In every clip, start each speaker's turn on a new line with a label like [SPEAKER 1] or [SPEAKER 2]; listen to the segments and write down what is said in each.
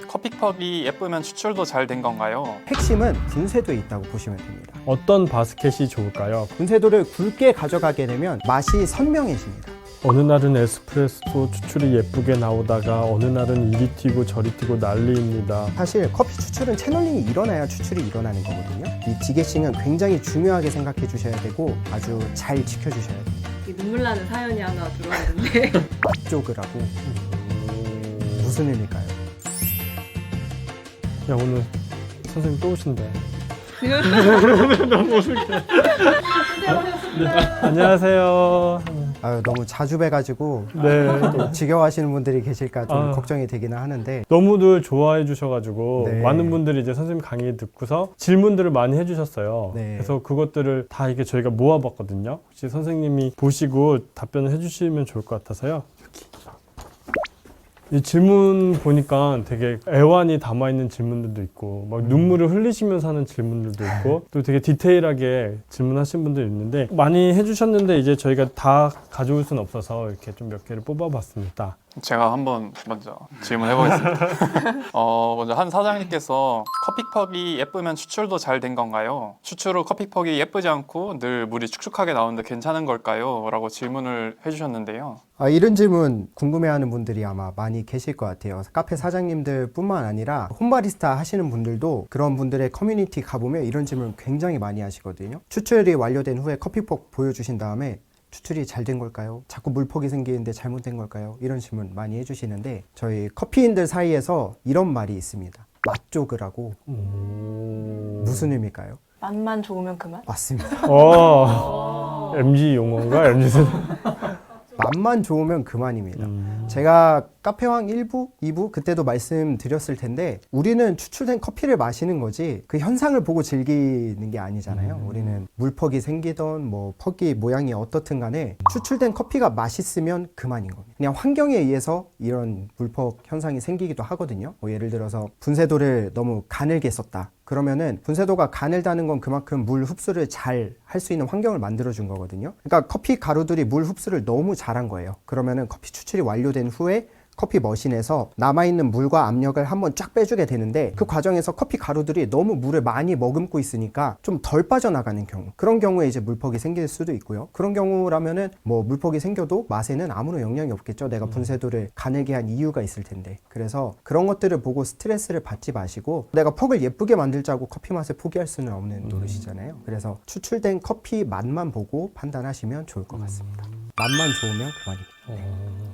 [SPEAKER 1] 커피컵이 예쁘면 추출도 잘 된 건가요?
[SPEAKER 2] 핵심은 분쇄도에 있다고 보시면 됩니다.
[SPEAKER 3] 어떤 바스켓이 좋을까요?
[SPEAKER 2] 분쇄도를 굵게 가져가게 되면 맛이 선명해집니다.
[SPEAKER 3] 어느 날은 에스프레소 추출이 예쁘게 나오다가 어느 날은 이리 튀고 저리 튀고 난리입니다.
[SPEAKER 2] 사실 커피 추출은 채널링이 일어나야 추출이 일어나는 거거든요. 이 디게싱은 굉장히 중요하게 생각해 주셔야 되고 아주 잘 지켜주셔야 됩니다.
[SPEAKER 4] 눈물 나는 사연이 하나 들어왔는데
[SPEAKER 2] 맛조그라고 무슨 의미일까요?
[SPEAKER 3] 야, 오늘 선생님 또 오신대. 안녕하세요.
[SPEAKER 2] 아유, 너무 자주 뵈가지고
[SPEAKER 3] 네.
[SPEAKER 2] 또 지겨워하시는 분들이 계실까 좀
[SPEAKER 3] 아.
[SPEAKER 2] 걱정이 되기는 하는데
[SPEAKER 3] 너무들 좋아해 주셔가지고
[SPEAKER 2] 네.
[SPEAKER 3] 많은 분들이 이제 선생님 강의 듣고서 질문들을 많이 해주셨어요.
[SPEAKER 2] 네.
[SPEAKER 3] 그래서 그것들을 다 이게 저희가 모아봤거든요. 혹시 선생님이 보시고 답변을 해주시면 좋을 것 같아서요. 이 질문 보니까 되게 애환이 담아있는 질문들도 있고 막 눈물을 흘리시면서 하는 질문들도 있고 또 되게 디테일하게 질문하신 분도 있는데 많이 해주셨는데 이제 저희가 다 가져올 수는 없어서 이렇게 좀 몇 개를 뽑아봤습니다.
[SPEAKER 1] 제가 한번 먼저 질문해 보겠습니다. 먼저 한 사장님께서 커피컵이 예쁘면 추출도 잘 된 건가요? 추출 후 커피컵이 예쁘지 않고 늘 물이 축축하게 나오는데 괜찮은 걸까요? 라고 질문을 해주셨는데요.
[SPEAKER 2] 이런 질문 궁금해하는 분들이 아마 많이 계실 것 같아요. 카페 사장님들 뿐만 아니라 홈바리스타 하시는 분들도 그런 분들의 커뮤니티 가보면 이런 질문 굉장히 많이 하시거든요. 추출이 완료된 후에 커피폭 보여주신 다음에 추출이 잘 된 걸까요? 자꾸 물폭이 생기는데 잘못된 걸까요? 이런 질문 많이 해주시는데 저희 커피인들 사이에서 이런 말이 있습니다. 맛조그라고 무슨 의미일까요?
[SPEAKER 4] 맛만 좋으면 그만?
[SPEAKER 2] 맞습니다.
[SPEAKER 3] MG 용어인가? MG 세대?
[SPEAKER 2] 맛만 좋으면 그만입니다. 제가 카페왕 1부, 2부 그때도 말씀드렸을 텐데 우리는 추출된 커피를 마시는 거지 그 현상을 보고 즐기는 게 아니잖아요. 우리는 물퍽이 생기던 뭐 퍽이 모양이 어떻든 간에 추출된 커피가 맛있으면 그만인 겁니다. 그냥 환경에 의해서 이런 물퍽 현상이 생기기도 하거든요. 뭐 예를 들어서 분쇄도를 너무 가늘게 썼다. 그러면은 분쇄도가 가늘다는 건 그만큼 물 흡수를 잘 할 수 있는 환경을 만들어준 거거든요. 그러니까 커피 가루들이 물 흡수를 너무 잘한 거예요. 그러면은 커피 추출이 완료된 후에 커피 머신에서 남아있는 물과 압력을 한번 쫙 빼주게 되는데 그 과정에서 커피 가루들이 너무 물을 많이 머금고 있으니까 좀 덜 빠져나가는 경우, 그런 경우에 이제 물퍽이 생길 수도 있고요. 그런 경우라면은 뭐 물퍽이 생겨도 맛에는 아무런 영향이 없겠죠. 내가 분쇄도를 가늘게 한 이유가 있을 텐데. 그래서 그런 것들을 보고 스트레스를 받지 마시고 내가 퍽을 예쁘게 만들자고 커피 맛을 포기할 수는 없는 노릇이잖아요. 그래서 추출된 커피 맛만 보고 판단하시면 좋을 것 같습니다. 맛만 좋으면 그만입니다.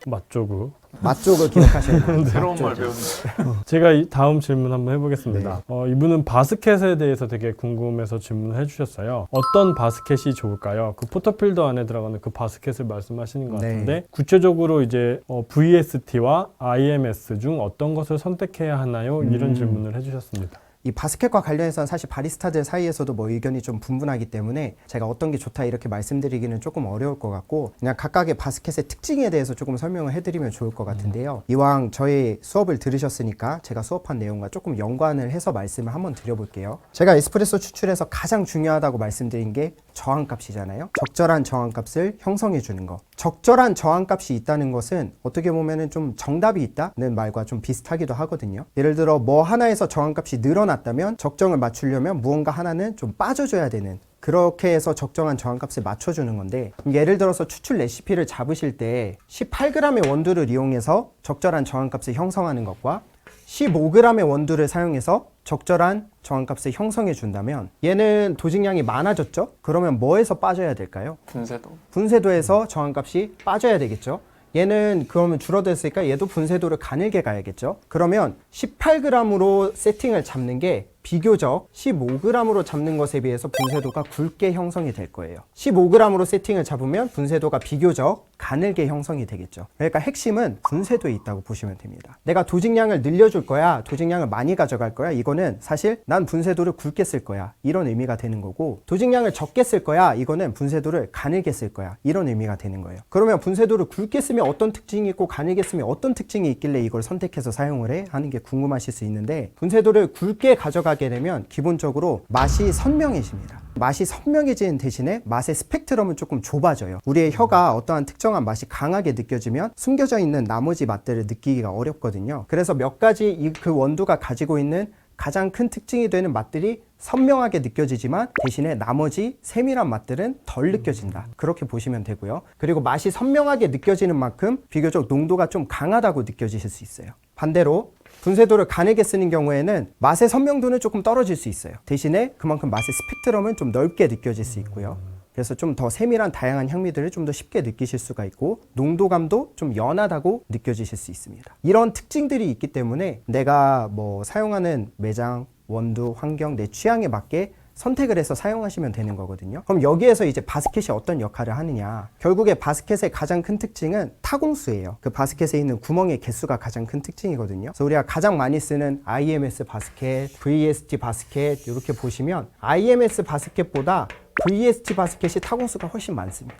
[SPEAKER 3] 맛조구.
[SPEAKER 2] 맛쪽을 기억하셔야 됩니다.
[SPEAKER 1] 새로운 말 배웠는데.
[SPEAKER 3] 제가 이 다음 질문 한번 해보겠습니다. 이분은 바스켓에 대해서 되게 궁금해서 질문을 해주셨어요. 어떤 바스켓이 좋을까요? 그 포터필더 안에 들어가는 그 바스켓을 말씀하시는 것 같은데 구체적으로 이제 VST와 IMS 중 어떤 것을 선택해야 하나요? 이런 질문을 해주셨습니다.
[SPEAKER 2] 이 바스켓과 관련해서는 사실 바리스타들 사이에서도 뭐 의견이 좀 분분하기 때문에 제가 어떤 게 좋다 이렇게 말씀드리기는 조금 어려울 것 같고 그냥 각각의 바스켓의 특징에 대해서 조금 설명을 해드리면 좋을 것 같은데요. 이왕 저희 수업을 들으셨으니까 제가 수업한 내용과 조금 연관을 해서 말씀을 한번 드려볼게요. 제가 에스프레소 추출에서 가장 중요하다고 말씀드린 게 저항값이잖아요. 적절한 저항값을 형성해 주는 거. 적절한 저항값이 있다는 것은 어떻게 보면은 좀 정답이 있다는 말과 좀 비슷하기도 하거든요. 예를 들어 뭐 하나에서 저항값이 늘어났다면 적정을 맞추려면 무언가 하나는 좀 빠져줘야 되는, 그렇게 해서 적정한 저항값을 맞춰주는 건데 예를 들어서 추출 레시피를 잡으실 때 18g의 원두를 이용해서 적절한 저항값을 형성하는 것과 15g의 원두를 사용해서 적절한 저항값을 형성해 준다면 얘는 도식량이 많아졌죠? 그러면 뭐에서 빠져야 될까요?
[SPEAKER 1] 분쇄도.
[SPEAKER 2] 분쇄도에서 저항값이 빠져야 되겠죠? 얘는 그러면 줄어들었으니까 얘도 분쇄도를 가늘게 가야겠죠? 그러면 18g으로 세팅을 잡는 게 비교적 15g으로 잡는 것에 비해서 분쇄도가 굵게 형성이 될 거예요. 15g으로 세팅을 잡으면 분쇄도가 비교적 가늘게 형성이 되겠죠. 그러니까 핵심은 분쇄도에 있다고 보시면 됩니다. 내가 도식량을 늘려줄 거야, 도식량을 많이 가져갈 거야, 이거는 사실 난 분쇄도를 굵게 쓸 거야, 이런 의미가 되는 거고, 도식량을 적게 쓸 거야, 이거는 분쇄도를 가늘게 쓸 거야, 이런 의미가 되는 거예요. 그러면 분쇄도를 굵게 쓰면 어떤 특징이 있고 가늘게 쓰면 어떤 특징이 있길래 이걸 선택해서 사용을 해? 하는 게 궁금하실 수 있는데 분쇄도를 굵게 가져가게 되면 기본적으로 맛이 선명해집니다. 맛이 선명해지는 대신에 맛의 스펙트럼은 조금 좁아져요. 우리의 혀가 어떠한 특정한 맛이 강하게 느껴지면 숨겨져 있는 나머지 맛들을 느끼기가 어렵거든요. 그래서 몇 가지 그 원두가 가지고 있는 가장 큰 특징이 되는 맛들이 선명하게 느껴지지만 대신에 나머지 세밀한 맛들은 덜 느껴진다. 그렇게 보시면 되고요. 그리고 맛이 선명하게 느껴지는 만큼 비교적 농도가 좀 강하다고 느껴지실 수 있어요. 반대로 분쇄도를 가늘게 쓰는 경우에는 맛의 선명도는 조금 떨어질 수 있어요. 대신에 그만큼 맛의 스펙트럼은 좀 넓게 느껴질 수 있고요. 그래서 좀 더 세밀한 다양한 향미들을 좀 더 쉽게 느끼실 수가 있고 농도감도 좀 연하다고 느껴지실 수 있습니다. 이런 특징들이 있기 때문에 내가 사용하는 매장, 원두, 환경, 내 취향에 맞게 선택을 해서 사용하시면 되는 거거든요. 그럼 여기에서 이제 바스켓이 어떤 역할을 하느냐. 결국에 바스켓의 가장 큰 특징은 타공수예요. 그 바스켓에 있는 구멍의 개수가 가장 큰 특징이거든요. 그래서 우리가 가장 많이 쓰는 IMS 바스켓, VST 바스켓 이렇게 보시면 IMS 바스켓보다 VST 바스켓이 타공수가 훨씬 많습니다.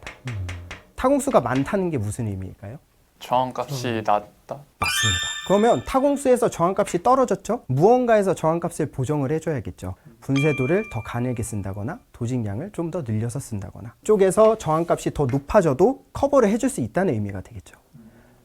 [SPEAKER 2] 타공수가 많다는 게 무슨 의미일까요?
[SPEAKER 1] 저항값이 낮다.
[SPEAKER 2] 맞습니다. 그러면 타공수에서 저항값이 떨어졌죠? 무언가에서 저항값을 보정을 해줘야겠죠. 분쇄도를 더 가늘게 쓴다거나 도직량을 좀 더 늘려서 쓴다거나 쪽에서 저항값이 더 높아져도 커버를 해줄 수 있다는 의미가 되겠죠.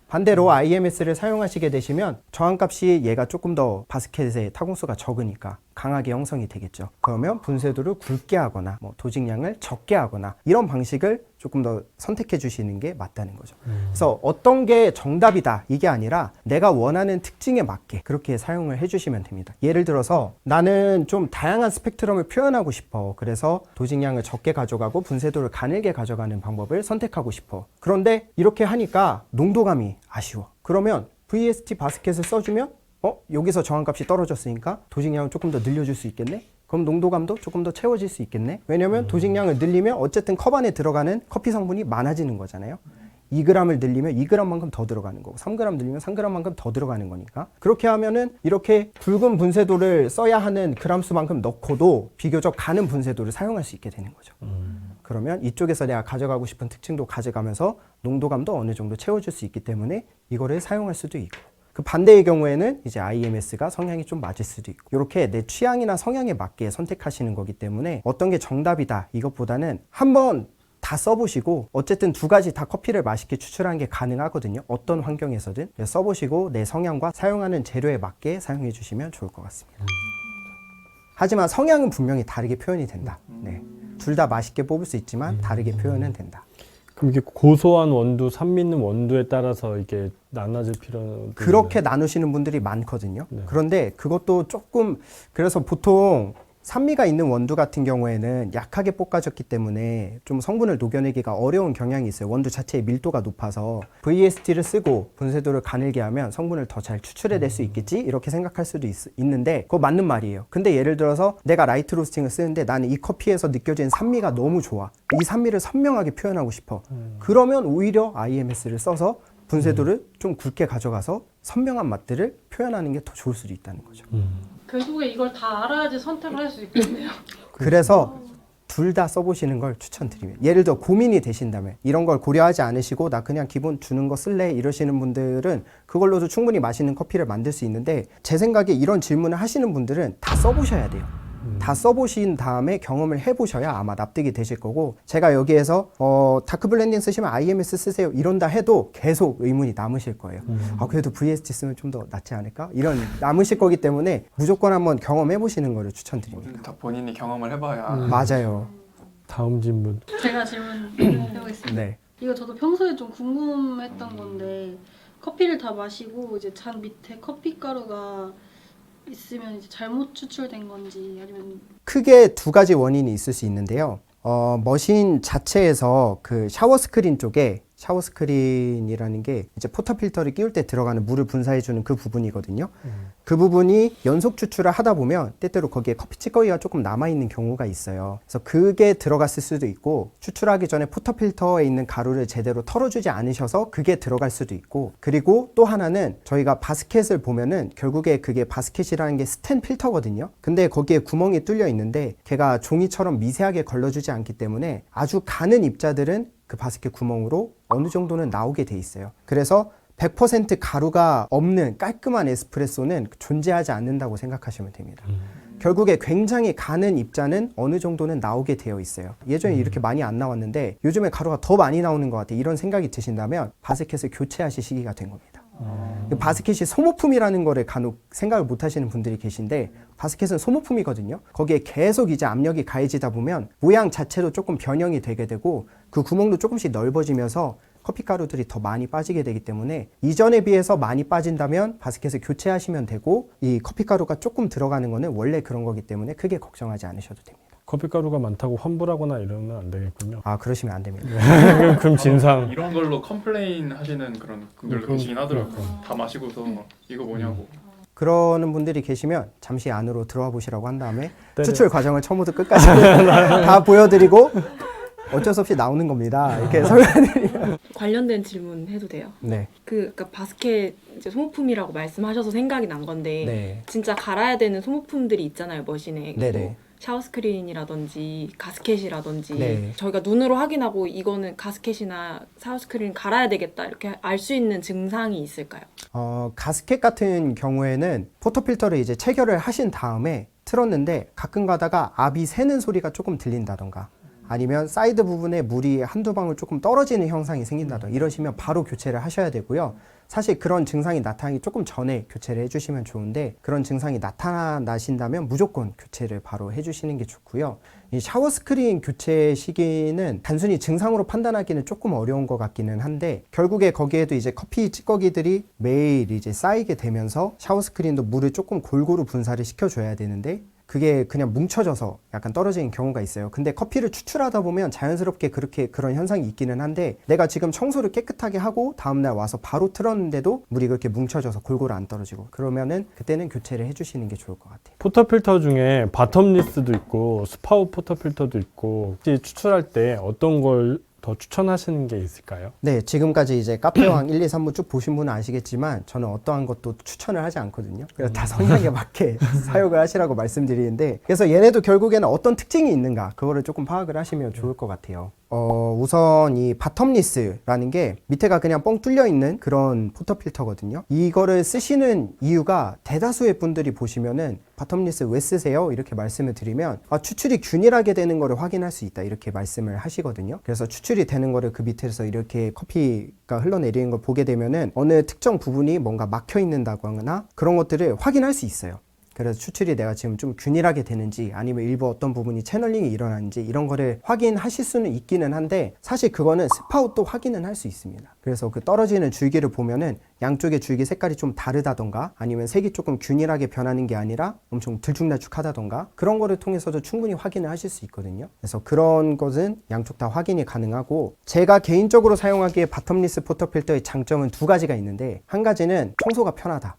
[SPEAKER 2] 반대로 IMS를 사용하시게 되시면 저항값이 얘가 조금 더 바스켓의 타공수가 적으니까 강하게 형성이 되겠죠. 그러면 분쇄도를 굵게 하거나 도직량을 적게 하거나 이런 방식을 조금 더 선택해 주시는 게 맞다는 거죠. 그래서 어떤 게 정답이다 이게 아니라 내가 원하는 특징에 맞게 그렇게 사용을 해 주시면 됩니다. 예를 들어서 나는 좀 다양한 스펙트럼을 표현하고 싶어. 그래서 도직량을 적게 가져가고 분쇄도를 가늘게 가져가는 방법을 선택하고 싶어. 그런데 이렇게 하니까 농도감이 아쉬워. 그러면 VST 바스켓을 써주면 여기서 저항값이 떨어졌으니까 도직량을 조금 더 늘려줄 수 있겠네? 그럼 농도감도 조금 더 채워질 수 있겠네? 왜냐면 도직량을 늘리면 어쨌든 컵 안에 들어가는 커피 성분이 많아지는 거잖아요. 2g을 늘리면 2g만큼 더 들어가는 거고 3g 늘리면 3g만큼 더 들어가는 거니까 그렇게 하면은 이렇게 굵은 분쇄도를 써야 하는 그람 수만큼 넣고도 비교적 가는 분쇄도를 사용할 수 있게 되는 거죠. 그러면 이쪽에서 내가 가져가고 싶은 특징도 가져가면서 농도감도 어느 정도 채워줄 수 있기 때문에 이거를 사용할 수도 있고 그 반대의 경우에는 이제 IMS가 성향이 좀 맞을 수도 있고 이렇게 내 취향이나 성향에 맞게 선택하시는 거기 때문에 어떤 게 정답이다 이것보다는 한번 다 써보시고 어쨌든 두 가지 다 커피를 맛있게 추출하는 게 가능하거든요. 어떤 환경에서든 써보시고 내 성향과 사용하는 재료에 맞게 사용해 주시면 좋을 것 같습니다. 하지만 성향은 분명히 다르게 표현이 된다. 네. 둘 다 맛있게 뽑을 수 있지만 다르게 표현은 된다.
[SPEAKER 3] 그럼 이게 고소한 원두, 산미 있는 원두에 따라서 이게 나눠질 필요는
[SPEAKER 2] 그렇게 나누시는 분들이 많거든요.
[SPEAKER 3] 네.
[SPEAKER 2] 그런데 그것도 조금 그래서 보통 산미가 있는 원두 같은 경우에는 약하게 볶아졌기 때문에 좀 성분을 녹여내기가 어려운 경향이 있어요. 원두 자체의 밀도가 높아서 VST를 쓰고 분쇄도를 가늘게 하면 성분을 더 잘 추출해낼 수 있겠지 이렇게 생각할 수도 있는데 그거 맞는 말이에요. 근데 예를 들어서 내가 라이트 로스팅을 쓰는데 나는 이 커피에서 느껴지는 산미가 너무 좋아. 이 산미를 선명하게 표현하고 싶어. 그러면 오히려 IMS를 써서 분쇄도를 좀 굵게 가져가서 선명한 맛들을 표현하는 게 더 좋을 수도 있다는 거죠.
[SPEAKER 5] 결국에 이걸 다 알아야지 선택을 할 수 있겠네요.
[SPEAKER 2] 그래서 둘 다 써보시는 걸 추천드립니다. 예를 들어 고민이 되신다면 이런 걸 고려하지 않으시고 나 그냥 기본 주는 거 쓸래 이러시는 분들은 그걸로도 충분히 맛있는 커피를 만들 수 있는데 제 생각에 이런 질문을 하시는 분들은 다 써보셔야 돼요. 다 써보신 다음에 경험을 해보셔야 아마 납득이 되실 거고 제가 여기에서 다크 블렌딩 쓰시면 IMS 쓰세요 이런다 해도 계속 의문이 남으실 거예요. 그래도 VST 쓰면 좀 더 낫지 않을까? 이런 남으실 거기 때문에 무조건 한번 경험해 보시는 거를 추천드립니다.
[SPEAKER 1] 다 본인이 경험을 해봐야.
[SPEAKER 2] 맞아요.
[SPEAKER 3] 다음 질문.
[SPEAKER 5] 제가 질문 해보겠습니다.
[SPEAKER 2] 네.
[SPEAKER 5] 이거 저도 평소에 좀 궁금했던 건데 커피를 다 마시고 이제 잔 밑에 커피 가루가 있으면 이제 잘못 추출된 건지 아니면
[SPEAKER 2] 크게 두 가지 원인이 있을 수 있는데요. 머신 자체에서 그 샤워 스크린 쪽에 샤워 스크린이라는 게 이제 포터 필터를 끼울 때 들어가는 물을 분사해주는 그 부분이거든요. 그 부분이 연속 추출을 하다 보면 때때로 거기에 커피 찌꺼기가 조금 남아있는 경우가 있어요. 그래서 그게 들어갔을 수도 있고 추출하기 전에 포터 필터에 있는 가루를 제대로 털어주지 않으셔서 그게 들어갈 수도 있고 그리고 또 하나는 저희가 바스켓을 보면은 결국에 그게 바스켓이라는 게 스텐 필터거든요. 근데 거기에 구멍이 뚫려 있는데 걔가 종이처럼 미세하게 걸러주지 않기 때문에 아주 가는 입자들은 그 바스켓 구멍으로 어느 정도는 나오게 돼 있어요. 그래서 100% 가루가 없는 깔끔한 에스프레소는 존재하지 않는다고 생각하시면 됩니다. 결국에 굉장히 가는 입자는 어느 정도는 나오게 되어 있어요. 예전에 이렇게 많이 안 나왔는데 요즘에 가루가 더 많이 나오는 것 같아. 이런 생각이 드신다면 바스켓을 교체하실 시기가 된 겁니다. 바스켓이 소모품이라는 거를 간혹 생각을 못 하시는 분들이 계신데 바스켓은 소모품이거든요. 거기에 계속 이제 압력이 가해지다 보면 모양 자체도 조금 변형이 되게 되고 그 구멍도 조금씩 넓어지면서 커피 가루들이 더 많이 빠지게 되기 때문에 이전에 비해서 많이 빠진다면 바스켓을 교체하시면 되고 이 커피 가루가 조금 들어가는 거는 원래 그런 거기 때문에 크게 걱정하지 않으셔도 됩니다.
[SPEAKER 3] 커피가루가 많다고 환불하거나 이러면 안 되겠군요.
[SPEAKER 2] 아, 그러시면 안 됩니다.
[SPEAKER 3] 그럼 진상.
[SPEAKER 1] 이런 걸로 컴플레인 하시는 그런 분들도 계시긴 하더라고요. 다 마시고서 이거 뭐냐고.
[SPEAKER 2] 그러는 분들이 계시면 잠시 안으로 들어와 보시라고 한 다음에
[SPEAKER 3] 때려.
[SPEAKER 2] 추출 과정을 처음부터 끝까지 다 보여드리고 어쩔 수 없이 나오는 겁니다. 이렇게 설명드리면.
[SPEAKER 4] 관련된 질문 해도 돼요?
[SPEAKER 2] 네.
[SPEAKER 4] 그러니까 바스켓 이제 소모품이라고 말씀하셔서 생각이 난 건데
[SPEAKER 2] 네.
[SPEAKER 4] 진짜 갈아야 되는 소모품들이 있잖아요, 머신에.
[SPEAKER 2] 네네.
[SPEAKER 4] 뭐 샤워 스크린이라든지 가스켓이라든지
[SPEAKER 2] 네.
[SPEAKER 4] 저희가 눈으로 확인하고 이거는 가스켓이나 샤워 스크린 갈아야 되겠다 이렇게 알 수 있는 증상이 있을까요?
[SPEAKER 2] 가스켓 같은 경우에는 포토필터를 이제 체결을 하신 다음에 틀었는데 가끔 가다가 압이 새는 소리가 조금 들린다던가 아니면 사이드 부분에 물이 한두 방울 조금 떨어지는 현상이 생긴다던가 이러시면 바로 교체를 하셔야 되고요. 사실 그런 증상이 나타나기 조금 전에 교체를 해주시면 좋은데 그런 증상이 나타나신다면 무조건 교체를 바로 해주시는 게 좋고요. 이 샤워 스크린 교체 시기는 단순히 증상으로 판단하기는 조금 어려운 것 같기는 한데 결국에 거기에도 이제 커피 찌꺼기들이 매일 이제 쌓이게 되면서 샤워 스크린도 물을 조금 골고루 분사를 시켜줘야 되는데 그게 그냥 뭉쳐져서 약간 떨어지는 경우가 있어요. 근데 커피를 추출하다 보면 자연스럽게 그렇게 그런 현상이 있기는 한데 내가 지금 청소를 깨끗하게 하고 다음날 와서 바로 틀었는데도 물이 그렇게 뭉쳐져서 골고루 안 떨어지고 그러면은 그때는 교체를 해주시는 게 좋을 것 같아요.
[SPEAKER 3] 포터필터 중에 바텀리스도 있고 스파우 포터필터도 있고 혹시 추출할 때 어떤 걸 더 추천하시는 게 있을까요?
[SPEAKER 2] 네, 지금까지 이제 카페왕 1, 2, 3부 쭉 보신 분은 아시겠지만 저는 어떠한 것도 추천을 하지 않거든요. 그래서 다 성향에 맞게 사용을 하시라고 말씀드리는데 그래서 얘네도 결국에는 어떤 특징이 있는가 그거를 조금 파악을 하시면 좋을 것 같아요. 우선 이 바텀리스라는 게 밑에가 그냥 뻥 뚫려 있는 그런 포터필터거든요. 이거를 쓰시는 이유가 대다수의 분들이 보시면은 바텀리스 왜 쓰세요? 이렇게 말씀을 드리면 추출이 균일하게 되는 거를 확인할 수 있다 이렇게 말씀을 하시거든요. 그래서 추출이 되는 거를 그 밑에서 이렇게 커피가 흘러내리는 걸 보게 되면은 어느 특정 부분이 뭔가 막혀 있는다거나 그런 것들을 확인할 수 있어요. 그래서 추출이 내가 지금 좀 균일하게 되는지 아니면 일부 어떤 부분이 채널링이 일어나는지 이런 거를 확인하실 수는 있기는 한데 사실 그거는 스파웃도 확인은 할 수 있습니다. 그래서 그 떨어지는 줄기를 보면은 양쪽의 줄기 색깔이 좀 다르다던가 아니면 색이 조금 균일하게 변하는 게 아니라 엄청 들쭉날쭉하다던가 그런 거를 통해서도 충분히 확인을 하실 수 있거든요. 그래서 그런 것은 양쪽 다 확인이 가능하고 제가 개인적으로 사용하기에 바텀리스 포터필터의 장점은 두 가지가 있는데 한 가지는 청소가 편하다.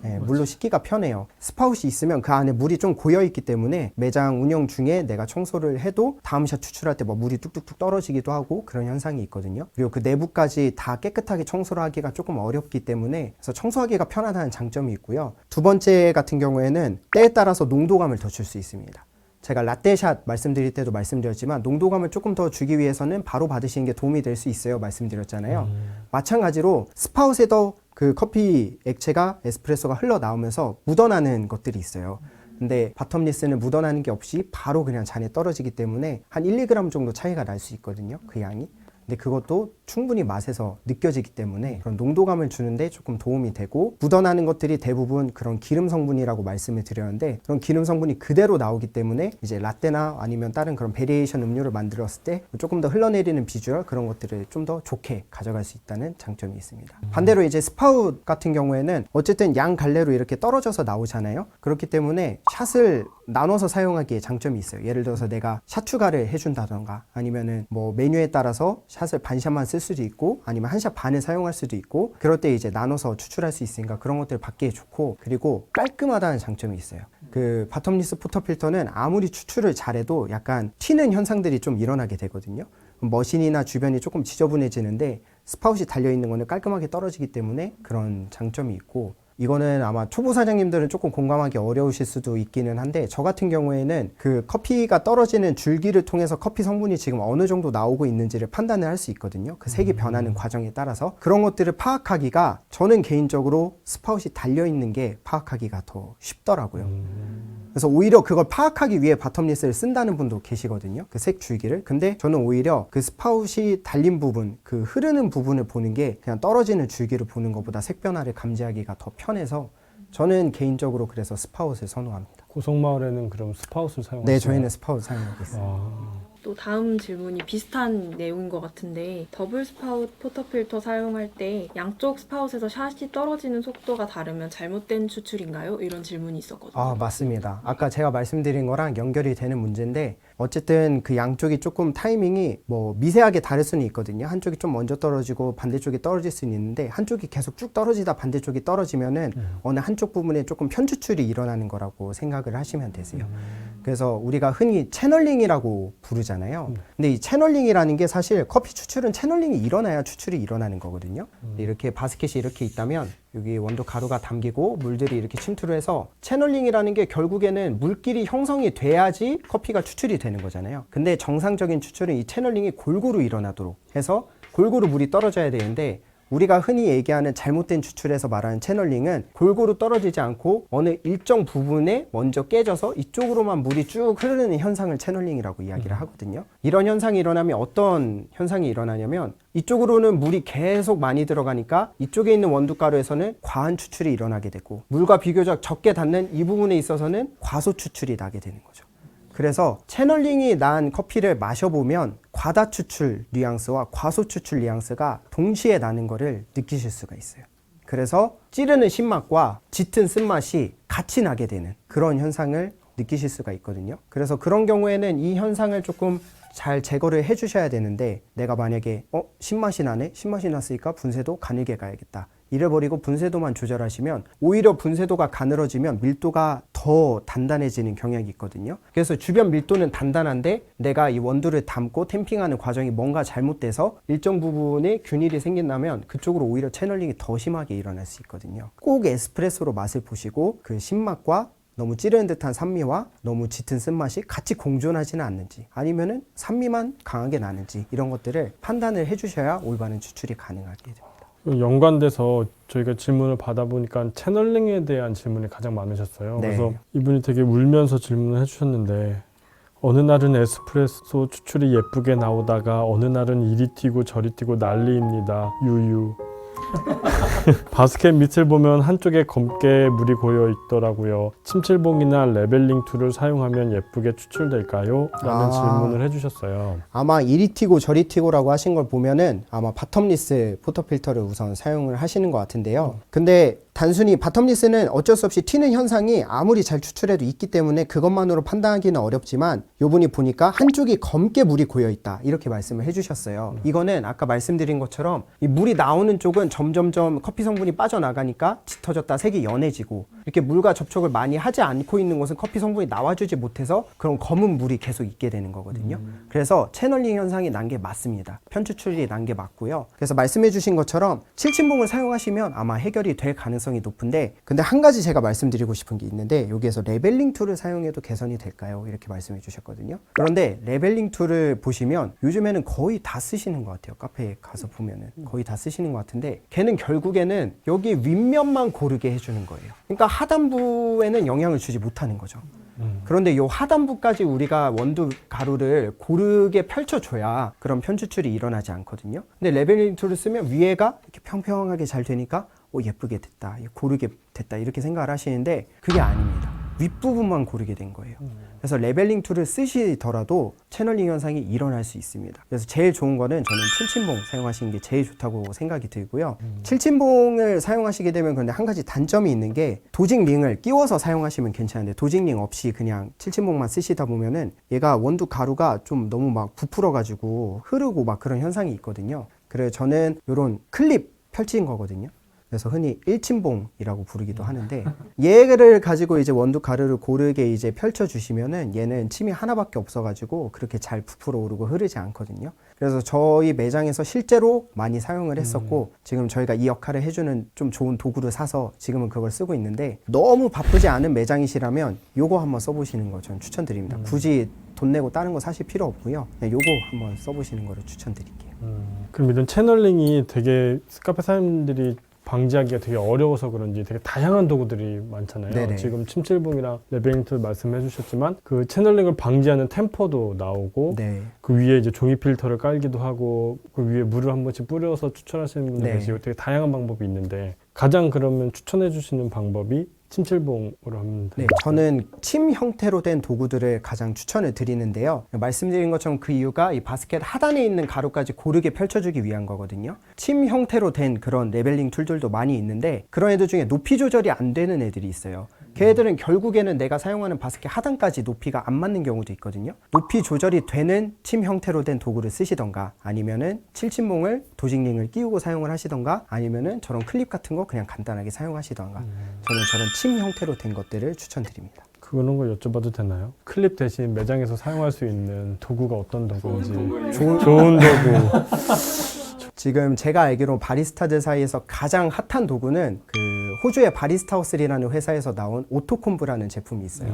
[SPEAKER 2] 네, 물로 씻기가 편해요. 스파웃이 있으면 그 안에 물이 좀 고여있기 때문에 매장 운영 중에 내가 청소를 해도 다음 샷 추출할 때 뭐 물이 뚝뚝뚝 떨어지기도 하고 그런 현상이 있거든요. 그리고 그 내부까지 다 깨끗하게 청소를 하기가 조금 어렵기 때문에 그래서 청소하기가 편하다는 장점이 있고요. 두 번째 같은 경우에는 때에 따라서 농도감을 더 줄 수 있습니다. 제가 라떼샷 말씀드릴 때도 말씀드렸지만 농도감을 조금 더 주기 위해서는 바로 받으시는 게 도움이 될 수 있어요 말씀드렸잖아요. 마찬가지로 스파웃에도 그 커피 액체가 에스프레소가 흘러나오면서 묻어나는 것들이 있어요. 근데 바텀리스는 묻어나는 게 없이 바로 그냥 잔에 떨어지기 때문에 한 1, 2g 정도 차이가 날 수 있거든요 그 양이. 근데 그것도 충분히 맛에서 느껴지기 때문에 그런 농도감을 주는데 조금 도움이 되고 묻어나는 것들이 대부분 그런 기름 성분이라고 말씀을 드렸는데 그런 기름 성분이 그대로 나오기 때문에 이제 라떼나 아니면 다른 그런 베리에이션 음료를 만들었을 때 조금 더 흘러내리는 비주얼 그런 것들을 좀 더 좋게 가져갈 수 있다는 장점이 있습니다. 반대로 이제 스파웃 같은 경우에는 어쨌든 양 갈래로 이렇게 떨어져서 나오잖아요. 그렇기 때문에 샷을 나눠서 사용하기에 장점이 있어요. 예를 들어서 내가 샷 추가를 해준다던가 아니면은 뭐 메뉴에 따라서 샷을 반샷만 쓸 수도 있고 아니면 한 샷 반을 사용할 수도 있고 그럴 때 이제 나눠서 추출할 수 있으니까 그런 것들 받기에 좋고 그리고 깔끔하다는 장점이 있어요. 그 바텀리스 포터필터는 아무리 추출을 잘해도 약간 튀는 현상들이 좀 일어나게 되거든요. 머신이나 주변이 조금 지저분해지는데 스파웃이 달려있는 거는 깔끔하게 떨어지기 때문에 그런 장점이 있고 이거는 아마 초보 사장님들은 조금 공감하기 어려우실 수도 있기는 한데 저 같은 경우에는 그 커피가 떨어지는 줄기를 통해서 커피 성분이 지금 어느 정도 나오고 있는지를 판단을 할 수 있거든요. 그 색이 변하는 과정에 따라서 그런 것들을 파악하기가 저는 개인적으로 스파웃이 달려있는 게 파악하기가 더 쉽더라고요. 그래서 오히려 그걸 파악하기 위해 바텀리스를 쓴다는 분도 계시거든요. 그 색 줄기를. 근데 저는 오히려 그 스파웃이 달린 부분, 그 흐르는 부분을 보는 게 그냥 떨어지는 줄기를 보는 것보다 색 변화를 감지하기가 더 편해서 저는 개인적으로 그래서 스파웃을 선호합니다.
[SPEAKER 3] 고성마을에는 그럼 스파웃을 사용하시나요?
[SPEAKER 2] 네, 저희는 스파웃 사용하고 있어요.
[SPEAKER 4] 또 다음 질문이 비슷한 내용인 것 같은데 더블 스파웃 포터필터 사용할 때 양쪽 스파웃에서 샷이 떨어지는 속도가 다르면 잘못된 추출인가요? 이런 질문이 있었거든요.
[SPEAKER 2] 아, 맞습니다. 아까 제가 말씀드린 거랑 연결이 되는 문제인데 어쨌든 그 양쪽이 조금 타이밍이 뭐 미세하게 다를 수는 있거든요. 한쪽이 좀 먼저 떨어지고 반대쪽이 떨어질 수는 있는데 한쪽이 계속 쭉 떨어지다 반대쪽이 떨어지면은 어느 한쪽 부분에 조금 편추출이 일어나는 거라고 생각을 하시면 되세요. 그래서 우리가 흔히 채널링이라고 부르잖아요. 근데 이 채널링이라는 게 사실 커피 추출은 채널링이 일어나야 추출이 일어나는 거거든요. 이렇게 바스켓이 이렇게 있다면 여기 원두 가루가 담기고 물들이 이렇게 침투를 해서 채널링이라는 게 결국에는 물끼리 형성이 돼야지 커피가 추출이 되는 거잖아요. 근데 정상적인 추출은 이 채널링이 골고루 일어나도록 해서 골고루 물이 떨어져야 되는데 우리가 흔히 얘기하는 잘못된 추출에서 말하는 채널링은 골고루 떨어지지 않고 어느 일정 부분에 먼저 깨져서 이쪽으로만 물이 쭉 흐르는 현상을 채널링이라고 이야기를 하거든요. 이런 현상이 일어나면 어떤 현상이 일어나냐면 이쪽으로는 물이 계속 많이 들어가니까 이쪽에 있는 원두가루에서는 과한 추출이 일어나게 되고 물과 비교적 적게 닿는 이 부분에 있어서는 과소 추출이 나게 되는 거죠. 그래서 채널링이 난 커피를 마셔보면 과다 추출 뉘앙스와 과소 추출 뉘앙스가 동시에 나는 거를 느끼실 수가 있어요. 그래서 찌르는 신맛과 짙은 쓴맛이 같이 나게 되는 그런 현상을 느끼실 수가 있거든요. 그래서 그런 경우에는 이 현상을 조금 잘 제거를 해 주셔야 되는데 내가 만약에 신맛이 나네? 신맛이 났으니까 분쇄도 가늘게 가야겠다. 이래버리고 분쇄도만 조절하시면 오히려 분쇄도가 가늘어지면 밀도가 더 단단해지는 경향이 있거든요. 그래서 주변 밀도는 단단한데 내가 이 원두를 담고 탬핑하는 과정이 뭔가 잘못돼서 일정 부분에 균일이 생긴다면 그쪽으로 오히려 채널링이 더 심하게 일어날 수 있거든요. 꼭 에스프레소로 맛을 보시고 그 신맛과 너무 찌르는 듯한 산미와 너무 짙은 쓴맛이 같이 공존하지는 않는지 아니면은 산미만 강하게 나는지 이런 것들을 판단을 해주셔야 올바른 추출이 가능하게 됩니다.
[SPEAKER 3] 연관돼서 저희가 질문을 받아보니까 채널링에 대한 질문이 가장 많으셨어요.
[SPEAKER 2] 네.
[SPEAKER 3] 그래서 이분이 되게 울면서 질문을 해주셨는데 어느 날은 에스프레소 추출이 예쁘게 나오다가 어느 날은 이리 튀고 저리 튀고 난리입니다. 유유. 바스켓 밑을 보면 한쪽에 검게 물이 고여 있더라고요. 침칠봉이나 레벨링 툴을 사용하면 예쁘게 추출될까요? 라는 질문을 해주셨어요.
[SPEAKER 2] 아마 이리 튀고 저리 튀고라고 하신 걸 보면은 아마 바텀리스 포터필터를 우선 사용을 하시는 것 같은데요. 근데 단순히 바텀리스는 어쩔 수 없이 튀는 현상이 아무리 잘 추출해도 있기 때문에 그것만으로 판단하기는 어렵지만 요분이 보니까 한쪽이 검게 물이 고여 있다 이렇게 말씀을 해주셨어요. 이거는 아까 말씀드린 것처럼 이 물이 나오는 쪽은 점점점 커피 성분이 빠져나가니까 짙어졌다 색이 연해지고 이렇게 물과 접촉을 많이 하지 않고 있는 곳은 커피 성분이 나와주지 못해서 그런 검은 물이 계속 있게 되는 거거든요. 그래서 채널링 현상이 난 게 맞습니다. 편추출이 난 게 맞고요. 그래서 말씀해 주신 것처럼 칠침봉을 사용하시면 아마 해결이 될 가능성이 높은데 근데 한 가지 제가 말씀드리고 싶은 게 있는데 여기에서 레벨링 툴을 사용해도 개선이 될까요? 이렇게 말씀해 주셨거든요. 그런데 레벨링 툴을 보시면 요즘에는 거의 다 쓰시는 것 같아요. 카페에 가서 보면은 거의 다 쓰시는 것 같은데 걔는 결국에는 여기 윗면만 고르게 해주는 거예요. 그러니까 하단부에는 영향을 주지 못하는 거죠. 그런데 이 하단부까지 우리가 원두 가루를 고르게 펼쳐줘야 그런 편추출이 일어나지 않거든요. 근데 레벨링 툴을 쓰면 위에가 이렇게 평평하게 잘 되니까 예쁘게 됐다, 고르게 됐다 이렇게 생각을 하시는데 그게 아닙니다. 윗부분만 고르게 된 거예요. 그래서 레벨링 툴을 쓰시더라도 채널링 현상이 일어날 수 있습니다. 그래서 제일 좋은 거는 저는 칠침봉 사용하시는 게 제일 좋다고 생각이 들고요. 칠침봉을 사용하시게 되면 근데 한 가지 단점이 있는 게 도직링을 끼워서 사용하시면 괜찮은데 도직링 없이 그냥 칠침봉만 쓰시다 보면은 얘가 원두 가루가 좀 너무 막 부풀어 가지고 흐르고 막 그런 현상이 있거든요. 그래서 저는 이런 클립 펼친 거거든요. 그래서 흔히 일침봉이라고 부르기도 하는데 얘를 가지고 이제 원두 가루를 고르게 이제 펼쳐 주시면은 얘는 침이 하나밖에 없어 가지고 그렇게 잘 부풀어 오르고 흐르지 않거든요. 그래서 저희 매장에서 실제로 많이 사용을 했었고 지금 저희가 이 역할을 해주는 좀 좋은 도구를 사서 지금은 그걸 쓰고 있는데 너무 바쁘지 않은 매장이시라면 요거 한번 써보시는 거 저는 추천드립니다. 굳이 돈 내고 다른 거 사실 필요 없고요. 그냥 요거 한번 써보시는 거를 추천드릴게요.
[SPEAKER 3] 그럼 이런 채널링이 되게 카페 사장님들이 방지하기가 되게 어려워서 그런지 되게 다양한 도구들이 많잖아요.
[SPEAKER 2] 네네.
[SPEAKER 3] 지금 침칠봉이랑 레벨링도 말씀해 주셨지만 그 채널링을 방지하는 템퍼도 나오고
[SPEAKER 2] 네.
[SPEAKER 3] 그 위에 이제 종이 필터를 깔기도 하고 그 위에 물을 한 번씩 뿌려서 추천하시는 분들
[SPEAKER 2] 네.
[SPEAKER 3] 계시고 되게 다양한 방법이 있는데 가장 그러면 추천해 주시는 방법이 침칠봉으로 하면
[SPEAKER 2] 네,
[SPEAKER 3] 돼요.
[SPEAKER 2] 저는 침 형태로 된 도구들을 가장 추천을 드리는데요. 말씀드린 것처럼 그 이유가 이 바스켓 하단에 있는 가루까지 고르게 펼쳐주기 위한 거거든요. 침 형태로 된 그런 레벨링 툴들도 많이 있는데 그런 애들 중에 높이 조절이 안 되는 애들이 있어요. 걔들은 결국에는 내가 사용하는 바스켓 하단까지 높이가 안 맞는 경우도 있거든요. 높이 조절이 되는 침 형태로 된 도구를 쓰시던가 아니면은 칠침봉을 도직링을 끼우고 사용을 하시던가 아니면은 저런 클립 같은 거 그냥 간단하게 사용하시던가 저는 저런 침 형태로 된 것들을 추천드립니다.
[SPEAKER 3] 그런 거 여쭤봐도 되나요? 클립 대신 매장에서 사용할 수 있는 도구가 어떤 도구인지. 좋은 도구.
[SPEAKER 2] 지금 제가 알기로 바리스타들 사이에서 가장 핫한 도구는 그 호주의 바리스타우스리라는 회사에서 나온 오토콤브라는 제품이 있어요.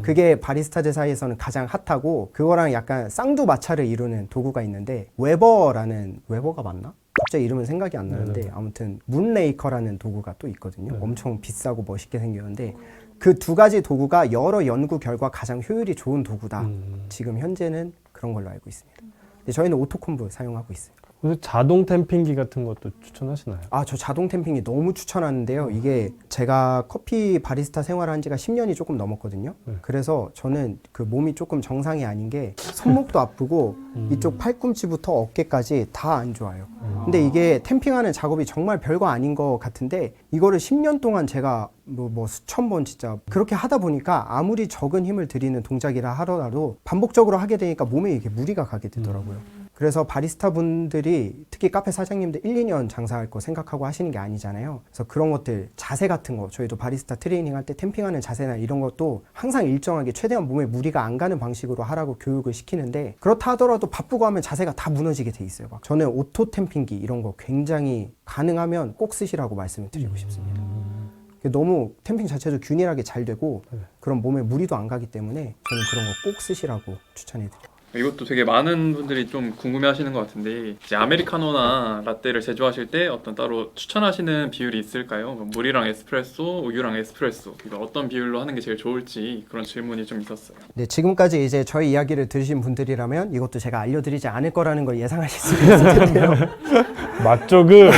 [SPEAKER 2] 그게 바리스타들 사이에서는 가장 핫하고 그거랑 약간 쌍두마차를 이루는 도구가 있는데 웨버가 맞나? 갑자기 이름은 생각이 안 나는데 아무튼 문레이커라는 도구가 또 있거든요. 엄청 비싸고 멋있게 생겼는데 그 두 가지 도구가 여러 연구 결과 가장 효율이 좋은 도구다. 지금 현재는 그런 걸로 알고 있습니다. 근데 저희는 오토콤브 사용하고 있어요.
[SPEAKER 3] 그래서 자동 템핑기 같은 것도 추천하시나요?
[SPEAKER 2] 아, 저 자동 템핑이 너무 추천하는데요. 이게 제가 커피 바리스타 생활을 한 지가 10년이 조금 넘었거든요. 그래서 저는 그 몸이 조금 정상이 아닌 게 손목도 아프고 이쪽 팔꿈치부터 어깨까지 다 안 좋아요. 근데 이게 템핑하는 작업이 정말 별거 아닌 것 같은데 이거를 10년 동안 제가 뭐 수천 번 진짜 그렇게 하다 보니까 아무리 적은 힘을 들이는 동작이라 하더라도 반복적으로 하게 되니까 몸에 이게 무리가 가게 되더라고요. 그래서 바리스타 분들이 특히 카페 사장님들 1, 2년 장사할 거 생각하고 하시는 게 아니잖아요. 그래서 그런 것들 자세 같은 거 저희도 바리스타 트레이닝 할 때 템핑하는 자세나 이런 것도 항상 일정하게 최대한 몸에 무리가 안 가는 방식으로 하라고 교육을 시키는데 그렇다 하더라도 바쁘고 하면 자세가 다 무너지게 돼 있어요. 막. 저는 오토 템핑기 이런 거 굉장히 가능하면 꼭 쓰시라고 말씀을 드리고 싶습니다. 너무 템핑 자체도 균일하게 잘 되고 그런 몸에 무리도 안 가기 때문에 저는 그런 거 꼭 쓰시라고 추천해드려요.
[SPEAKER 1] 이것도 되게 많은 분들이 좀 궁금해하시는 것 같은데 이제 아메리카노나 라떼를 제조하실 때 어떤 따로 추천하시는 비율이 있을까요? 뭐 물이랑 에스프레소, 우유랑 에스프레소 이거 어떤 비율로 하는 게 제일 좋을지 그런 질문이 좀 있었어요.
[SPEAKER 2] 네, 지금까지 이제 저희 이야기를 들으신 분들이라면 이것도 제가 알려드리지 않을 거라는 걸 예상하실 수 있을 텐데요.
[SPEAKER 3] 맛조그.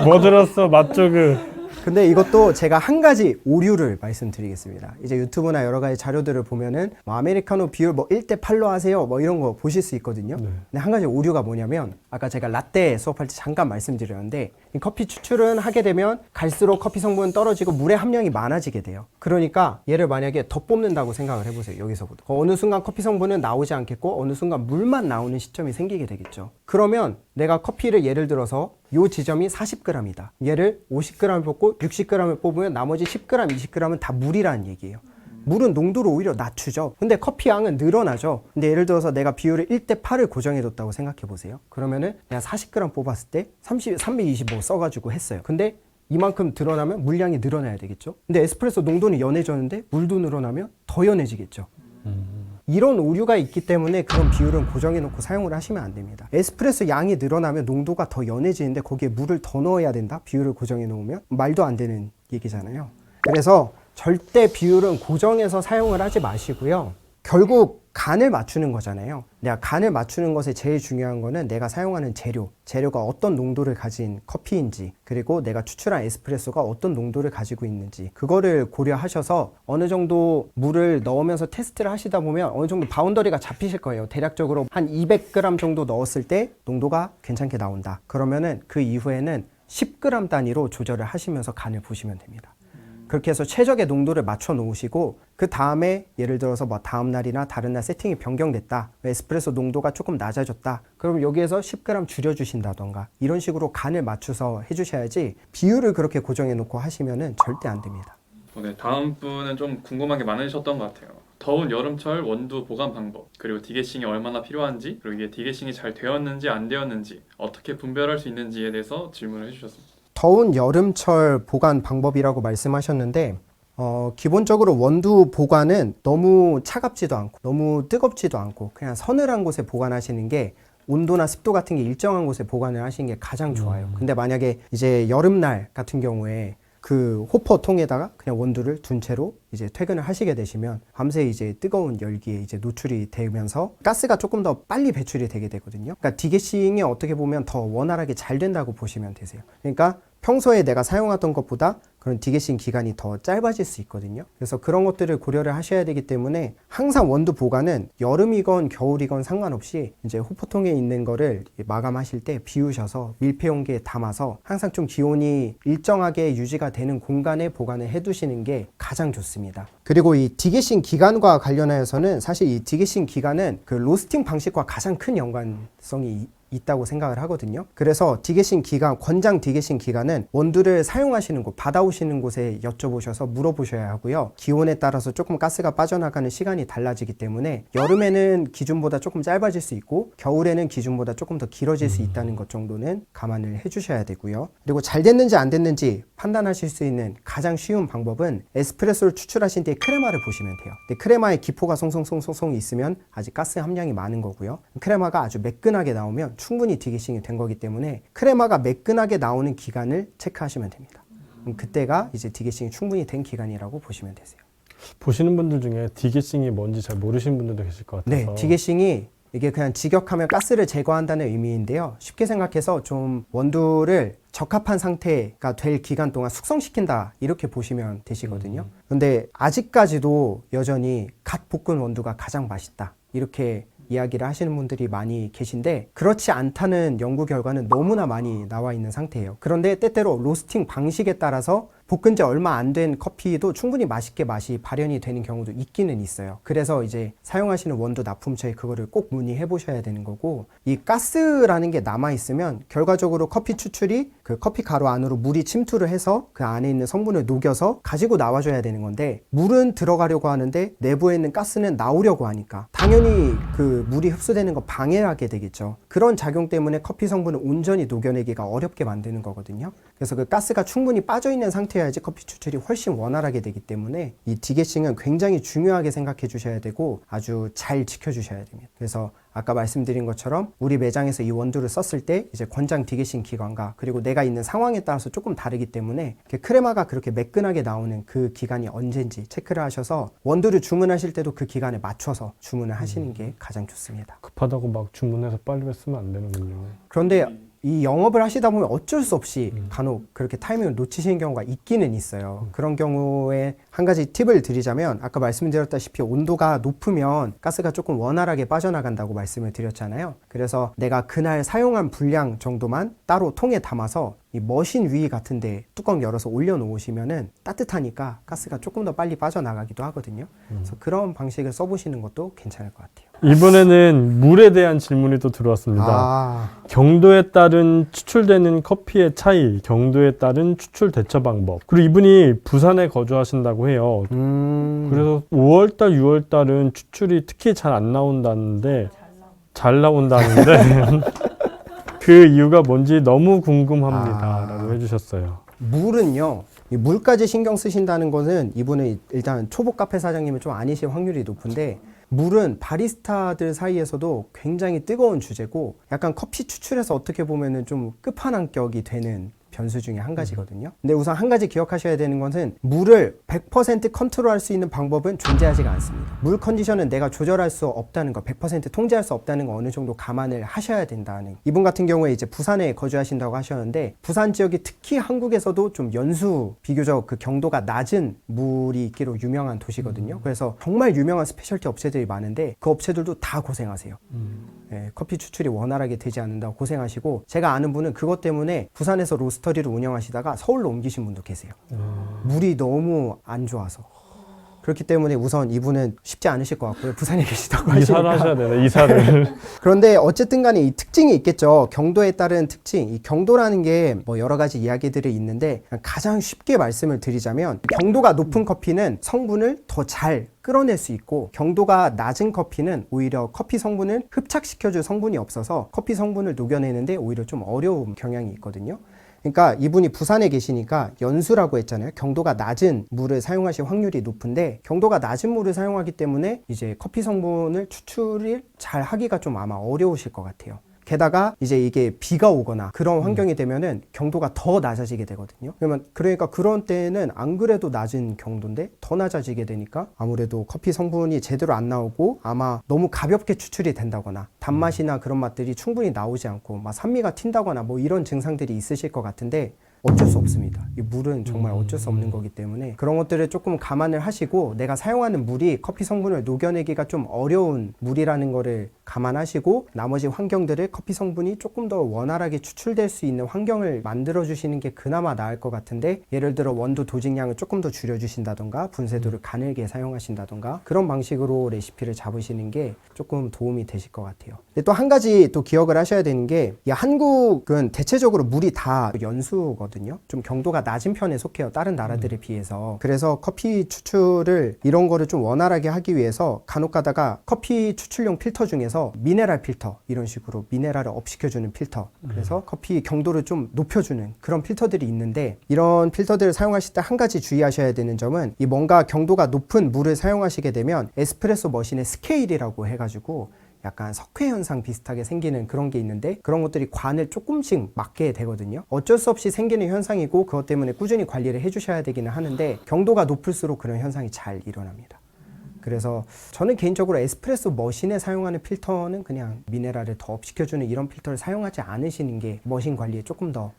[SPEAKER 3] 뭐 들었어? 맛조그.
[SPEAKER 2] 근데 이것도 제가 한 가지 오류를 말씀드리겠습니다. 이제 유튜브나 여러 가지 자료들을 보면은 뭐 아메리카노 비율 뭐 1대8로 하세요 뭐 이런 거 보실 수 있거든요. 근데 한 가지 오류가 뭐냐면 아까 제가 라떼 수업할 때 잠깐 말씀드렸는데 이 커피 추출은 하게 되면 갈수록 커피 성분은 떨어지고 물의 함량이 많아지게 돼요. 그러니까 얘를 만약에 더 뽑는다고 생각을 해보세요. 여기서부터 어느 순간 커피 성분은 나오지 않겠고 어느 순간 물만 나오는 시점이 생기게 되겠죠. 그러면 내가 커피를 예를 들어서 요 지점이 40g이다. 얘를 50g 뽑고 60g을 뽑으면 나머지 10g, 20g은 다 물이라는 얘기예요. 물은 농도를 오히려 낮추죠. 근데 커피 양은 늘어나죠. 근데 예를 들어서 내가 비율을 1대8을 고정해뒀다고 생각해 보세요. 그러면은 내가 40g 뽑았을 때 325 써가지고 했어요. 근데 이만큼 드러나면 물량이 늘어나야 되겠죠. 근데 에스프레소 농도는 연해졌는데 물도 늘어나면 더 연해지겠죠. 이런 오류가 있기 때문에 그런 비율은 고정해 놓고 사용을 하시면 안 됩니다. 에스프레소 양이 늘어나면 농도가 더 연해지는데 거기에 물을 더 넣어야 된다? 비율을 고정해 놓으면 말도 안 되는 얘기잖아요. 그래서 절대 비율은 고정해서 사용을 하지 마시고요. 결국 간을 맞추는 거잖아요. 내가 간을 맞추는 것에 제일 중요한 거는 내가 사용하는 재료가 어떤 농도를 가진 커피인지 그리고 내가 추출한 에스프레소가 어떤 농도를 가지고 있는지 그거를 고려하셔서 어느 정도 물을 넣으면서 테스트를 하시다 보면 어느 정도 바운더리가 잡히실 거예요. 대략적으로 한 200g 정도 넣었을 때 농도가 괜찮게 나온다. 그러면은 그 이후에는 10g 단위로 조절을 하시면서 간을 보시면 됩니다. 그렇게 해서 최적의 농도를 맞춰 놓으시고 그 다음에 예를 들어서 뭐 다음 날이나 다른 날 세팅이 변경됐다. 에스프레소 농도가 조금 낮아졌다. 그럼 여기에서 10g 줄여주신다던가 이런 식으로 간을 맞춰서 해주셔야지 비율을 그렇게 고정해 놓고 하시면은 절대 안 됩니다.
[SPEAKER 1] 네, 다음 분은 좀 궁금한 게 많으셨던 것 같아요. 더운 여름철 원두 보관 방법, 그리고 디게싱이 얼마나 필요한지, 그리고 이게 디게싱이 잘 되었는지 안 되었는지, 어떻게 분별할 수 있는지에 대해서 질문을 해주셨습니다.
[SPEAKER 2] 더운 여름철 보관 방법이라고 말씀하셨는데 기본적으로 원두 보관은 너무 차갑지도 않고 너무 뜨겁지도 않고 그냥 서늘한 곳에 보관하시는 게 온도나 습도 같은 게 일정한 곳에 보관을 하시는 게 가장 좋아요. 근데 만약에 이제 여름날 같은 경우에 그 호퍼 통에다가 그냥 원두를 둔 채로 이제 퇴근을 하시게 되시면 밤새 이제 뜨거운 열기에 이제 노출이 되면서 가스가 조금 더 빨리 배출이 되게 되거든요. 그러니까 디게싱이 어떻게 보면 더 원활하게 잘 된다고 보시면 되세요. 그러니까 평소에 내가 사용하던 것보다 그런 디게싱 기간이 더 짧아질 수 있거든요. 그래서 그런 것들을 고려를 하셔야 되기 때문에 항상 원두 보관은 여름이건 겨울이건 상관없이 이제 호포통에 있는 거를 마감하실 때 비우셔서 밀폐 용기에 담아서 항상 좀 기온이 일정하게 유지가 되는 공간에 보관을 해두시는 게 가장 좋습니다. 그리고 이 디게싱 기간과 관련하여서는 사실 이 디게싱 기간은 그 로스팅 방식과 가장 큰 연관성이 있다고 생각을 하거든요. 그래서 디게싱 기간, 권장 디게싱 기간은 원두를 사용하시는 곳, 받아오시는 곳에 여쭤보셔서 물어보셔야 하고요. 기온에 따라서 조금 가스가 빠져나가는 시간이 달라지기 때문에 여름에는 기준보다 조금 짧아질 수 있고 겨울에는 기준보다 조금 더 길어질 수 있다는 것 정도는 감안을 해주셔야 되고요. 그리고 잘 됐는지 안 됐는지 판단하실 수 있는 가장 쉬운 방법은 에스프레소를 추출하신 뒤에 크레마를 보시면 돼요. 근데 크레마에 기포가 송송송송송 있으면 아직 가스 함량이 많은 거고요. 크레마가 아주 매끈하게 나오면 충분히 디게싱이 된 거기 때문에 크레마가 매끈하게 나오는 기간을 체크하시면 됩니다. 그때가 이제 디게싱이 충분히 된 기간이라고 보시면 되세요.
[SPEAKER 3] 보시는 분들 중에 디게싱이 뭔지 잘 모르시는 분들도 계실 것 같아서.
[SPEAKER 2] 네, 디게싱이 이게 그냥 직역하면 가스를 제거한다는 의미인데요. 쉽게 생각해서 좀 원두를 적합한 상태가 될 기간 동안 숙성시킨다 이렇게 보시면 되시거든요. 근데 아직까지도 여전히 갓 볶은 원두가 가장 맛있다 이렇게 이야기를 하시는 분들이 많이 계신데 그렇지 않다는 연구 결과는 너무나 많이 나와 있는 상태예요. 그런데 때때로 로스팅 방식에 따라서 볶은 지 얼마 안 된 커피도 충분히 맛있게 맛이 발현이 되는 경우도 있기는 있어요. 그래서 이제 사용하시는 원두 납품처에 그거를 꼭 문의해 보셔야 되는 거고, 이 가스라는 게 남아 있으면 결과적으로 커피 추출이 그 커피 가루 안으로 물이 침투를 해서 그 안에 있는 성분을 녹여서 가지고 나와줘야 되는 건데, 물은 들어가려고 하는데 내부에 있는 가스는 나오려고 하니까 당연히 그 물이 흡수되는 거 방해하게 되겠죠. 그런 작용 때문에 커피 성분을 온전히 녹여내기가 어렵게 만드는 거거든요. 그래서 그 가스가 충분히 빠져있는 상태여야지 커피 추출이 훨씬 원활하게 되기 때문에 이 디게싱은 굉장히 중요하게 생각해 주셔야 되고 아주 잘 지켜주셔야 됩니다. 그래서 아까 말씀드린 것처럼 우리 매장에서 이 원두를 썼을 때 이제 권장 디게싱 기간과 그리고 내가 있는 상황에 따라서 조금 다르기 때문에 크레마가 그렇게 매끈하게 나오는 그 기간이 언제인지 체크를 하셔서 원두를 주문하실 때도 그 기간에 맞춰서 주문을 하시는 게 가장 좋습니다.
[SPEAKER 3] 급하다고 막 주문해서 빨리 쓰면 안 되는군요.
[SPEAKER 2] 그런데 이 영업을 하시다 보면 어쩔 수 없이 간혹 그렇게 타이밍을 놓치시는 경우가 있기는 있어요. 그런 경우에 한 가지 팁을 드리자면, 아까 말씀드렸다시피 온도가 높으면 가스가 조금 원활하게 빠져나간다고 말씀을 드렸잖아요. 그래서 내가 그날 사용한 분량 정도만 따로 통에 담아서 이 머신 위 같은데 뚜껑 열어서 올려놓으시면은 따뜻하니까 가스가 조금 더 빨리 빠져나가기도 하거든요. 그래서 그런 방식을 써보시는 것도 괜찮을 것 같아요.
[SPEAKER 3] 이번에는 물에 대한 질문이 또 들어왔습니다. 경도에 따른 추출되는 커피의 차이, 경도에 따른 추출 대처 방법. 그리고 이분이 부산에 거주하신다고 해요. 그래서 5월달, 6월달은 추출이 특히 잘 안 나온다는데, 잘 나온다는데 그 이유가 뭔지 너무 궁금합니다. 라고 해주셨어요.
[SPEAKER 2] 물은요, 이 물까지 신경 쓰신다는 것은 이분은 일단 초보 카페 사장님은 좀 아니실 확률이 높은데, 물은 바리스타들 사이에서도 굉장히 뜨거운 주제고 약간 커피 추출에서 어떻게 보면은 좀 끝판왕격이 되는 변수 중에 한 가지거든요. 근데 우선 한 가지 기억하셔야 되는 것은 물을 100% 컨트롤할 수 있는 방법은 존재하지가 않습니다. 물 컨디션은 내가 조절할 수 없다는 거, 100% 통제할 수 없다는 거 어느 정도 감안을 하셔야 된다는. 이분 같은 경우에 이제 부산에 거주하신다고 하셨는데, 부산 지역이 특히 한국에서도 좀 연수 비교적 그 경도가 낮은 물이 있기로 유명한 도시거든요. 그래서 정말 유명한 스페셜티 업체들이 많은데 그 업체들도 다 고생하세요. 예, 커피 추출이 원활하게 되지 않는다고 고생하시고, 제가 아는 분은 그것 때문에 부산에서 로스터리를 운영하시다가 서울로 옮기신 분도 계세요. 물이 너무 안 좋아서. 그렇기 때문에 우선 이분은 쉽지 않으실 것 같고요. 부산에 계시다고 하시니까.
[SPEAKER 3] 이사를 하셔야 되네, 이사를.
[SPEAKER 2] 그런데 어쨌든 간에 이 특징이 있겠죠. 경도에 따른 특징. 이 경도라는 게 뭐 여러 가지 이야기들이 있는데, 가장 쉽게 말씀을 드리자면 경도가 높은 커피는 성분을 더 잘 끌어낼 수 있고, 경도가 낮은 커피는 오히려 커피 성분을 흡착시켜줄 성분이 없어서 커피 성분을 녹여내는데 오히려 좀 어려운 경향이 있거든요. 그러니까 이분이 부산에 계시니까 연수라고 했잖아요. 경도가 낮은 물을 사용하실 확률이 높은데, 경도가 낮은 물을 사용하기 때문에 이제 커피 성분을 추출을 잘 하기가 좀 아마 어려우실 것 같아요. 게다가 이제 이게 비가 오거나 그런 환경이 되면은 경도가 더 낮아지게 되거든요. 그러니까 그런 때는 안 그래도 낮은 경도인데 더 낮아지게 되니까 아무래도 커피 성분이 제대로 안 나오고 아마 너무 가볍게 추출이 된다거나 단맛이나 그런 맛들이 충분히 나오지 않고 막 산미가 튄다거나 뭐 이런 증상들이 있으실 것 같은데 어쩔 수 없습니다. 이 물은 정말 어쩔 수 없는 거기 때문에 그런 것들을 조금 감안을 하시고 내가 사용하는 물이 커피 성분을 녹여내기가 좀 어려운 물이라는 거를 감안하시고 나머지 환경들을 커피 성분이 조금 더 원활하게 추출될 수 있는 환경을 만들어 주시는 게 그나마 나을 것 같은데 예를 들어 원두 도직량을 조금 더 줄여 주신다던가 분쇄도를 가늘게 사용하신다던가 그런 방식으로 레시피를 잡으시는 게 조금 도움이 되실 것 같아요. 근데 또 한 가지 또 기억을 하셔야 되는 게 이 한국은 대체적으로 물이 다 연수거든요. 좀 경도가 낮은 편에 속해요. 다른 나라들에 비해서. 그래서 커피 추출을 이런 거를 좀 원활하게 하기 위해서 간혹 가다가 커피 추출용 필터 중에서 미네랄 필터 이런 식으로 미네랄을 업시켜주는 필터 그래서 커피 경도를 좀 높여주는 그런 필터들이 있는데 이런 필터들을 사용하실 때 한 가지 주의하셔야 되는 점은 이 뭔가 경도가 높은 물을 사용하시게 되면 에스프레소 머신의 스케일이라고 해가지고 약간 석회 현상 비슷하게 생기는 그런 게 있는데 그런 것들이 관을 조금씩 막게 되거든요. 어쩔 수 없이 생기는 현상이고 그것 때문에 꾸준히 관리를 해주셔야 되기는 하는데 경도가 높을수록 그런 현상이 잘 일어납니다. 그래서 저는 개인적으로 에스프레소 머신에 사용하는 필터는 그냥 미네랄을 더 업시켜주는 이런 필터를 사용하지 않으시는 게 머신 관리에 조금 더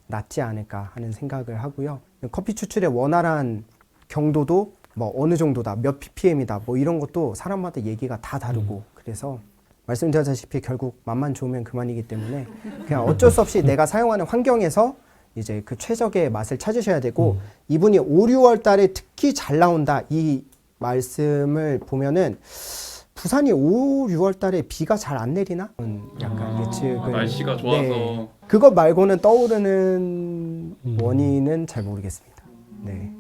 [SPEAKER 2] 낫지 않을까 하는 생각을 하고요. 커피 추출의 원활한 경도도 뭐 어느 정도다, 몇 ppm이다 뭐 이런 것도 사람마다 얘기가 다 다르고 그래서 말씀드렸다시피 결국 맛만 좋으면 그만이기 때문에 그냥 어쩔 수 없이 내가 사용하는 환경에서 이제 그 최적의 맛을 찾으셔야 되고 이분이 5, 6월 달에 특히 잘 나온다 이 말씀을 보면은 부산이 5, 6월 달에 비가 잘 안 내리나? 약간 예측을
[SPEAKER 1] 날씨가 좋아서
[SPEAKER 2] 네. 그것 말고는 떠오르는 원인은 잘 모르겠습니다. 네.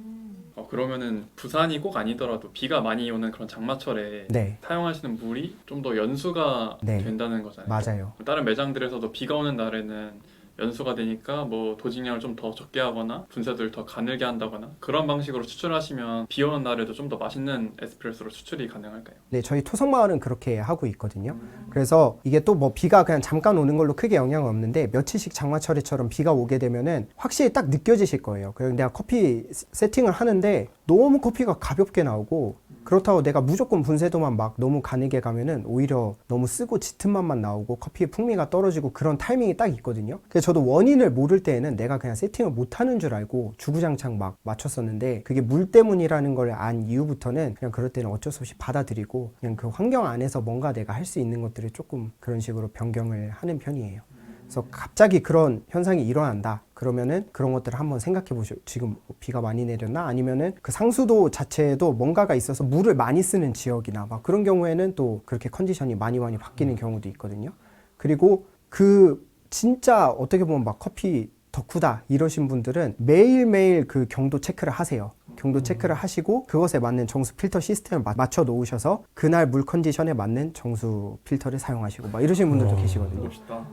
[SPEAKER 1] 그러면은 부산이 꼭 아니더라도 비가 많이 오는 그런 장마철에
[SPEAKER 2] 네.
[SPEAKER 1] 사용하시는 물이 좀 더 연수가
[SPEAKER 2] 네.
[SPEAKER 1] 된다는 거잖아요.
[SPEAKER 2] 맞아요.
[SPEAKER 1] 다른 매장들에서도 비가 오는 날에는 연수가 되니까 뭐 도직량을 좀 더 적게 하거나 분쇄도를 더 가늘게 한다거나 그런 방식으로 추출하시면 비 오는 날에도 좀 더 맛있는 에스프레소로 추출이 가능할까요?
[SPEAKER 2] 네, 저희 토성마을은 그렇게 하고 있거든요. 그래서 이게 또 뭐 비가 그냥 잠깐 오는 걸로 크게 영향은 없는데 며칠씩 장마철에처럼 비가 오게 되면은 확실히 딱 느껴지실 거예요. 그래서 내가 커피 세팅을 하는데 너무 커피가 가볍게 나오고 그렇다고 내가 무조건 분쇄도만 막 너무 가늘게 가면은 오히려 너무 쓰고 짙은 맛만 나오고 커피의 풍미가 떨어지고 그런 타이밍이 딱 있거든요. 그래서 저도 원인을 모를 때에는 내가 그냥 세팅을 못하는 줄 알고 주구장창 막 맞췄었는데 그게 물 때문이라는 걸 안 이후부터는 그냥 그럴 때는 어쩔 수 없이 받아들이고 그냥 그 환경 안에서 뭔가 내가 할 수 있는 것들을 조금 그런 식으로 변경을 하는 편이에요. 그래서 갑자기 그런 현상이 일어난다. 그러면은 그런 것들을 한번 생각해 보시오. 지금 비가 많이 내렸나? 아니면은 그 상수도 자체에도 뭔가가 있어서 물을 많이 쓰는 지역이나 막 그런 경우에는 또 그렇게 컨디션이 많이 바뀌는 경우도 있거든요. 그리고 그 진짜 어떻게 보면 막 커피 덕후다 이러신 분들은 매일매일 그 경도 체크를 하세요. 경도 체크를 하시고 그것에 맞는 정수 필터 시스템을 맞춰 놓으셔서 그날 물 컨디션에 맞는 정수 필터를 사용하시고 막 이러시는 분들도 계시거든요.
[SPEAKER 1] 멋있다.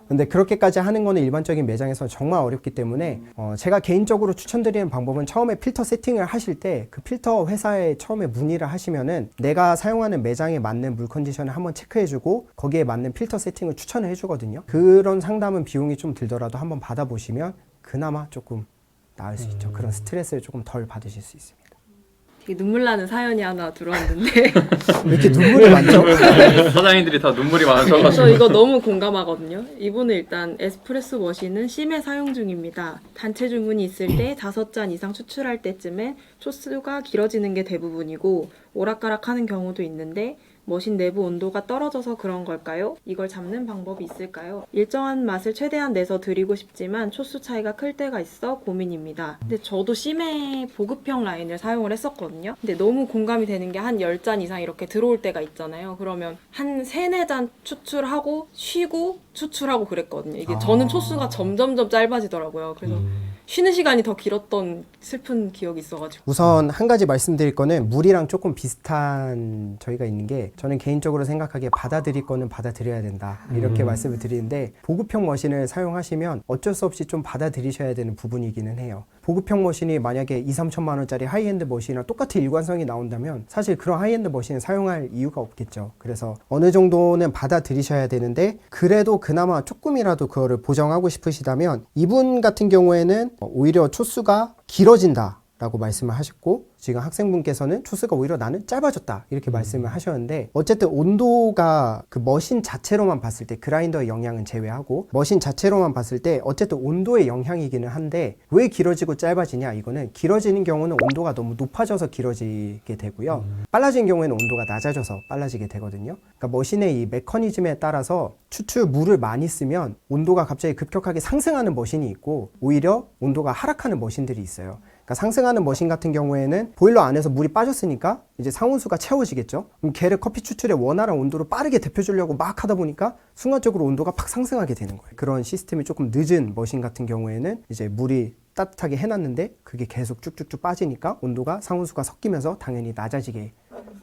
[SPEAKER 2] 근데 그렇게까지 하는 거는 일반적인 매장에서 정말 어렵기 때문에 제가 개인적으로 추천드리는 방법은 처음에 필터 세팅을 하실 때 그 필터 회사에 처음에 문의를 하시면은 내가 사용하는 매장에 맞는 물 컨디션을 한번 체크해주고 거기에 맞는 필터 세팅을 추천을 해주거든요. 그런 상담은 비용이 좀 들더라도 한번 받아보시면 그나마 조금 나을 수 있죠. 그런 스트레스를 조금 덜 받으실 수 있습니다.
[SPEAKER 4] 되게 눈물 나는 사연이 하나 들어왔는데
[SPEAKER 2] 왜 이렇게 눈물이 많죠?
[SPEAKER 1] 사장님들이 다 눈물이 많으셔가지고
[SPEAKER 4] 저 이거 너무 공감하거든요. 이분은 일단 에스프레소 머신은 심해 사용 중입니다. 단체 주문이 있을 때 5잔 이상 추출할 때쯤엔 초수가 길어지는 게 대부분이고 오락가락하는 경우도 있는데 머신 내부 온도가 떨어져서 그런 걸까요? 이걸 잡는 방법이 있을까요? 일정한 맛을 최대한 내서 드리고 싶지만 초수 차이가 클 때가 있어 고민입니다. 근데 저도 심해 보급형 라인을 사용을 했었거든요. 근데 너무 공감이 되는 게 한 10잔 이상 이렇게 들어올 때가 있잖아요. 그러면 한 3-4잔 추출하고 쉬고 추출하고 그랬거든요. 이게 저는 초수가 점점점 짧아지더라고요. 그래서 쉬는 시간이 더 길었던 슬픈 기억이 있어가지고.
[SPEAKER 2] 우선 한 가지 말씀드릴 거는 물이랑 조금 비슷한 저희가 있는 게 저는 개인적으로 생각하기에 받아들일 거는 받아들여야 된다 이렇게 말씀을 드리는데 보급형 머신을 사용하시면 어쩔 수 없이 좀 받아들이셔야 되는 부분이기는 해요. 보급형 머신이 만약에 2, 3천만 원짜리 하이엔드 머신이랑 똑같은 일관성이 나온다면 사실 그런 하이엔드 머신을 사용할 이유가 없겠죠. 그래서 어느 정도는 받아들이셔야 되는데 그래도 그나마 조금이라도 그거를 보정하고 싶으시다면 이분 같은 경우에는 오히려 초수가 길어진다 라고 말씀을 하셨고 지금 학생분께서는 초수가 오히려 나는 짧아졌다 이렇게 말씀을 하셨는데 어쨌든 온도가 그 머신 자체로만 봤을 때 그라인더의 영향은 제외하고 머신 자체로만 봤을 때 어쨌든 온도의 영향이기는 한데 왜 길어지고 짧아지냐 이거는 길어지는 경우는 온도가 너무 높아져서 길어지게 되고요 빨라지는 경우에는 온도가 낮아져서 빨라지게 되거든요. 그러니까 머신의 이 메커니즘에 따라서 추출 물을 많이 쓰면 온도가 갑자기 급격하게 상승하는 머신이 있고 오히려 온도가 하락하는 머신들이 있어요. 그러니까 상승하는 머신 같은 경우에는 보일러 안에서 물이 빠졌으니까 이제 상온수가 채워지겠죠. 그럼 걔를 커피 추출의 원활한 온도로 빠르게 데펴주려고 막 하다 보니까 순간적으로 온도가 팍 상승하게 되는 거예요. 그런 시스템이 조금 늦은 머신 같은 경우에는 이제 물이 따뜻하게 해놨는데 그게 계속 쭉쭉쭉 빠지니까 온도가 상온수가 섞이면서 당연히 낮아지게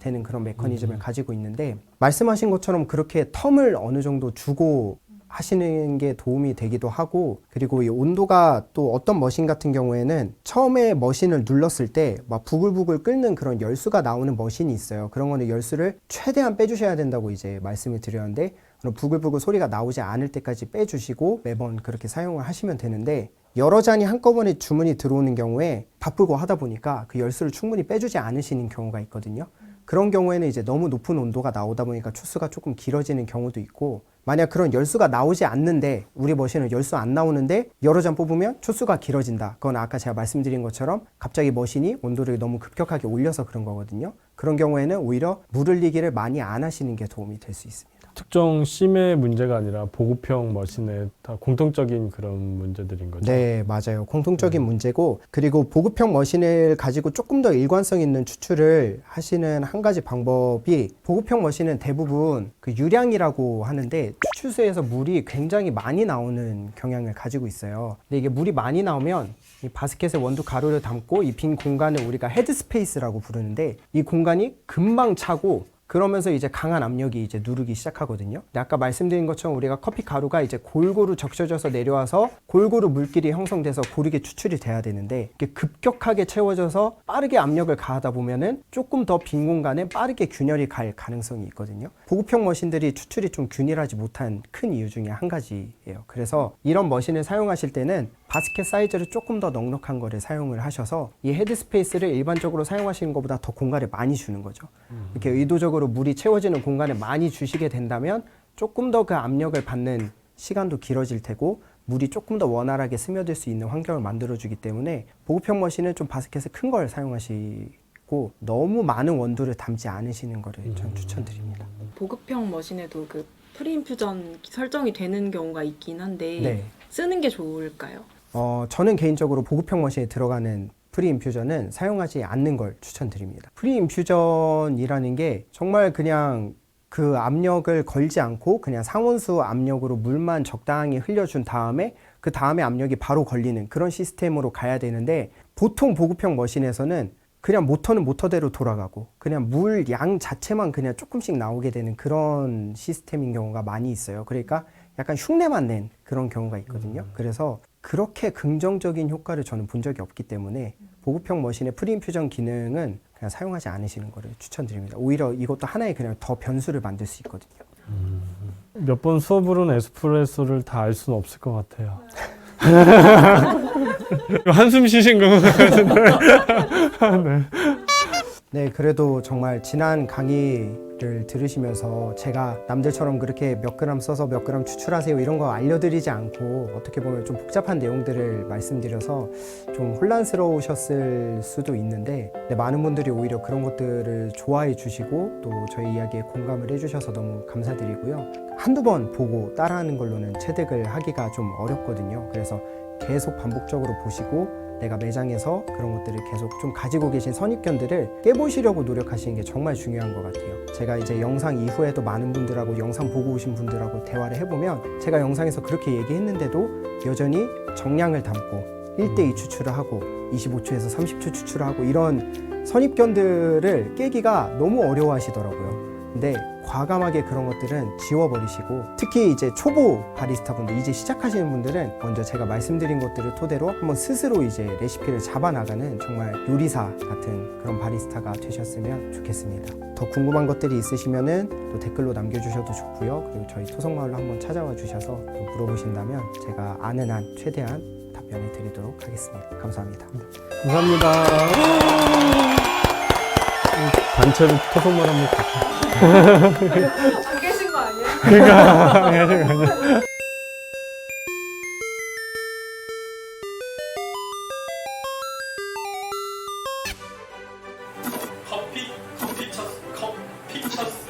[SPEAKER 2] 되는 그런 메커니즘을 가지고 있는데 말씀하신 것처럼 그렇게 텀을 어느 정도 주고 하시는 게 도움이 되기도 하고 그리고 이 온도가 또 어떤 머신 같은 경우에는 처음에 머신을 눌렀을 때 막 부글부글 끓는 그런 열수가 나오는 머신이 있어요. 그런 거는 열수를 최대한 빼주셔야 된다고 이제 말씀을 드렸는데 그런 부글부글 소리가 나오지 않을 때까지 빼주시고 매번 그렇게 사용을 하시면 되는데 여러 잔이 한꺼번에 주문이 들어오는 경우에 바쁘고 하다 보니까 그 열수를 충분히 빼주지 않으시는 경우가 있거든요. 그런 경우에는 이제 너무 높은 온도가 나오다 보니까 초수가 조금 길어지는 경우도 있고 만약 그런 열수가 나오지 않는데 우리 머신은 열수 안 나오는데 여러 잔 뽑으면 초수가 길어진다. 그건 아까 제가 말씀드린 것처럼 갑자기 머신이 온도를 너무 급격하게 올려서 그런 거거든요. 그런 경우에는 오히려 물 흘리기를 많이 안 하시는 게 도움이 될 수 있습니다.
[SPEAKER 3] 특정 심의 문제가 아니라 보급형 머신의 다 공통적인 그런 문제들인 거죠.
[SPEAKER 2] 네, 맞아요. 공통적인 문제고 그리고 보급형 머신을 가지고 조금 더 일관성 있는 추출을 하시는 한 가지 방법이 보급형 머신은 대부분 그 유량이라고 하는데 추출수에서 물이 굉장히 많이 나오는 경향을 가지고 있어요. 근데 이게 물이 많이 나오면 이 바스켓에 원두 가루를 담고 이 빈 공간을 우리가 헤드 스페이스라고 부르는데 이 공간이 금방 차고 그러면서 이제 강한 압력이 이제 누르기 시작하거든요. 근데 아까 말씀드린 것처럼 우리가 커피 가루가 이제 골고루 적셔져서 내려와서 골고루 물길이 형성돼서 고르게 추출이 돼야 되는데 이렇게 급격하게 채워져서 빠르게 압력을 가하다 보면은 조금 더 빈 공간에 빠르게 균열이 갈 가능성이 있거든요. 보급형 머신들이 추출이 좀 균일하지 못한 큰 이유 중에 한 가지예요. 그래서 이런 머신을 사용하실 때는 바스켓 사이즈를 조금 더 넉넉한 거를 사용을 하셔서 이 헤드 스페이스를 일반적으로 사용하시는 것보다 더 공간을 많이 주는 거죠. 이렇게 의도적으로 물이 채워지는 공간을 많이 주시게 된다면 조금 더 그 압력을 받는 시간도 길어질 테고 물이 조금 더 원활하게 스며들 수 있는 환경을 만들어주기 때문에 보급형 머신은 좀 바스켓을 큰 걸 사용하시고 너무 많은 원두를 담지 않으시는 거를 전 추천드립니다.
[SPEAKER 4] 보급형 머신에도 그 프리인퓨전 설정이 되는 경우가 있긴 한데
[SPEAKER 2] 네.
[SPEAKER 4] 쓰는 게 좋을까요?
[SPEAKER 2] 저는 개인적으로 보급형 머신에 들어가는 프리인퓨전은 사용하지 않는 걸 추천드립니다. 프리인퓨전이라는 게 정말 그냥 그 압력을 걸지 않고 그냥 상온수 압력으로 물만 적당히 흘려준 다음에 그 다음에 압력이 바로 걸리는 그런 시스템으로 가야 되는데 보통 보급형 머신에서는 그냥 모터는 모터대로 돌아가고 그냥 물 양 자체만 그냥 조금씩 나오게 되는 그런 시스템인 경우가 많이 있어요. 그러니까 약간 흉내만 낸 그런 경우가 있거든요. 그래서 그렇게 긍정적인 효과를 저는 본 적이 없기 때문에 보급형 머신의 프리인퓨전 기능은 그냥 사용하지 않으시는 거를 추천드립니다. 오히려 이것도 하나의 그냥 더 변수를 만들 수 있거든요.
[SPEAKER 3] 몇 번 수업으로는 에스프레소를 다 알 수는 없을 것 같아요. 한숨 쉬신 것 같은데.
[SPEAKER 2] 네, 그래도 정말 지난 강의를 들으시면서 제가 남들처럼 그렇게 몇 그램 써서 몇 그램 추출하세요 이런 거 알려드리지 않고 어떻게 보면 좀 복잡한 내용들을 말씀드려서 좀 혼란스러우셨을 수도 있는데 많은 분들이 오히려 그런 것들을 좋아해 주시고 또 저희 이야기에 공감을 해주셔서 너무 감사드리고요. 한두 번 보고 따라하는 걸로는 체득을 하기가 좀 어렵거든요. 그래서 계속 반복적으로 보시고 내가 매장에서 그런 것들을 계속 좀 가지고 계신 선입견들을 깨보시려고 노력하시는 게 정말 중요한 것 같아요. 제가 이제 영상 이후에도 많은 분들하고 영상 보고 오신 분들하고 대화를 해보면 제가 영상에서 그렇게 얘기했는데도 여전히 정량을 담고 1대2 추출을 하고 25초에서 30초 추출을 하고 이런 선입견들을 깨기가 너무 어려워하시더라고요. 근데 과감하게 그런 것들은 지워버리시고, 특히 이제 초보 바리스타분들, 이제 시작하시는 분들은 먼저 제가 말씀드린 것들을 토대로 한번 스스로 이제 레시피를 잡아나가는 정말 요리사 같은 그런 바리스타가 되셨으면 좋겠습니다. 더 궁금한 것들이 있으시면은 또 댓글로 남겨주셔도 좋고요. 그리고 저희 토성마을로 한번 찾아와 주셔서 또 물어보신다면 제가 아는 한 최대한 답변해 드리도록 하겠습니다. 감사합니다.
[SPEAKER 3] 감사합니다. 단체로 토성말 한번 갈게요.
[SPEAKER 4] 안 계신 거 아니에요?
[SPEAKER 1] 커피 쳤어.